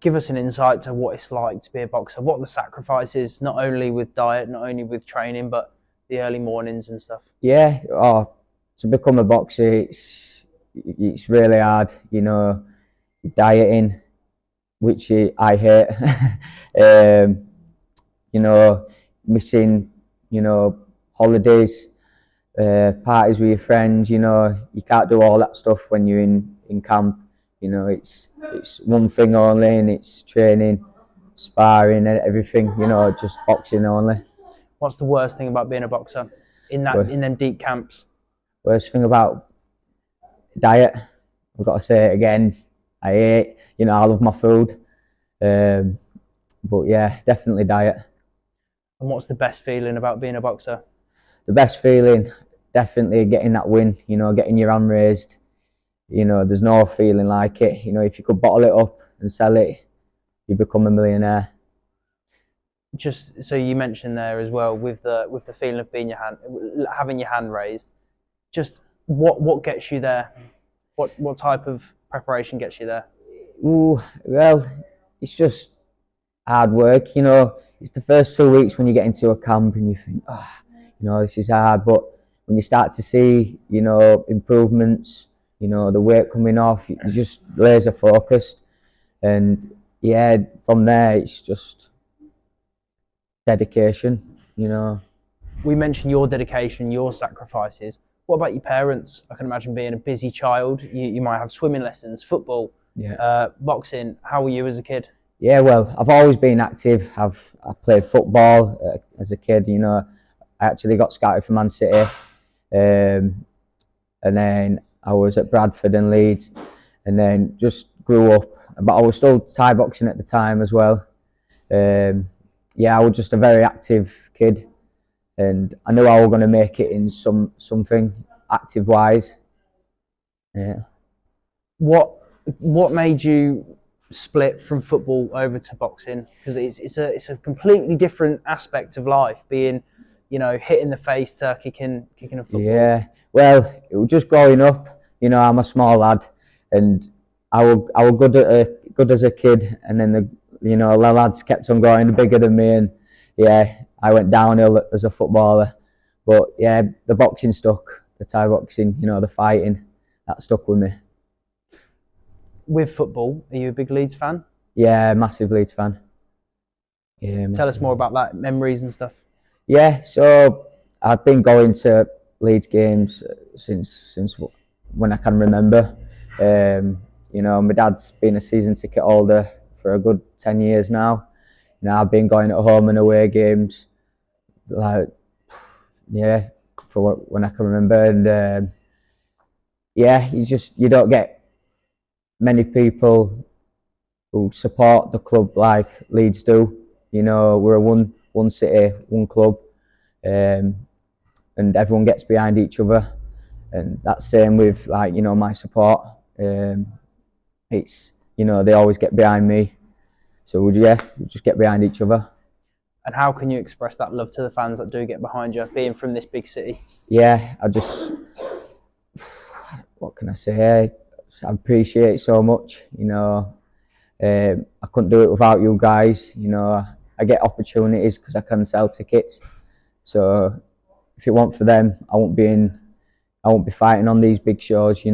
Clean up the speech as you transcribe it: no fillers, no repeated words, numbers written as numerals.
give us an insight to what it's like to be a boxer. What are the sacrifices, not only with diet, not only with training, but the early mornings and stuff. Yeah, to become a boxer, it's really hard. Dieting, which I hate. um, Missing, holidays, parties with your friends. You can't do all that stuff when you're in camp. It's one thing only, and it's training, sparring, and everything. Just boxing only. What's the worst thing about being a boxer in them deep camps? Worst thing about diet, I've got to say it again. I ate. I love my food, but yeah, definitely diet. And what's the best feeling about being a boxer? The best feeling, definitely getting that win. Getting your hand raised. There's no feeling like it. If you could bottle it up and sell it, you become a millionaire. Just so you mentioned there as well, with the feeling of having your hand raised. Just what gets you there? What type of preparation gets you there? Ooh, well, it's just hard work. It's the first 2 weeks when you get into a camp and you think, this is hard. But when you start to see, improvements, the weight coming off, you're just laser focused. And yeah, from there, it's just dedication. We mentioned your dedication, your sacrifices. What about your parents? I can imagine being a busy child. You might have swimming lessons, football, boxing. How were you as a kid? Yeah, well, I've always been active. I played football as a kid. I actually got scouted for Man City, and then I was at Bradford and Leeds, and then just grew up. But I was still Thai boxing at the time as well. I was just a very active kid, and I knew I was going to make it in something active wise. Yeah. What made you split from football over to boxing? Because it's a completely different aspect of life, being hit in the face to kicking a football. Yeah, well, it was just growing up. I'm a small lad, and I was good as a kid, and then the lads kept on growing bigger than me, and yeah, I went downhill as a footballer. But yeah, the boxing stuck, the Thai boxing, the fighting, that stuck with me. With football, are you a big Leeds fan? Yeah, massive Leeds fan. Yeah, Tell us more about that, memories and stuff. Yeah, so I've been going to Leeds games since when I can remember. My dad's been a season ticket holder for a good 10 years now. I've been going at home and away games, for when I can remember. And you don't get many people who support the club like Leeds do. We're a one city, one club, and everyone gets behind each other. And that's same with my support. It's they always get behind me. So we just get behind each other. And how can you express that love to the fans that do get behind you, being from this big city? Yeah, what can I say? I appreciate it so much. I couldn't do it without you guys. I get opportunities because I can sell tickets. So if it weren't for them, I won't be fighting on these big shows.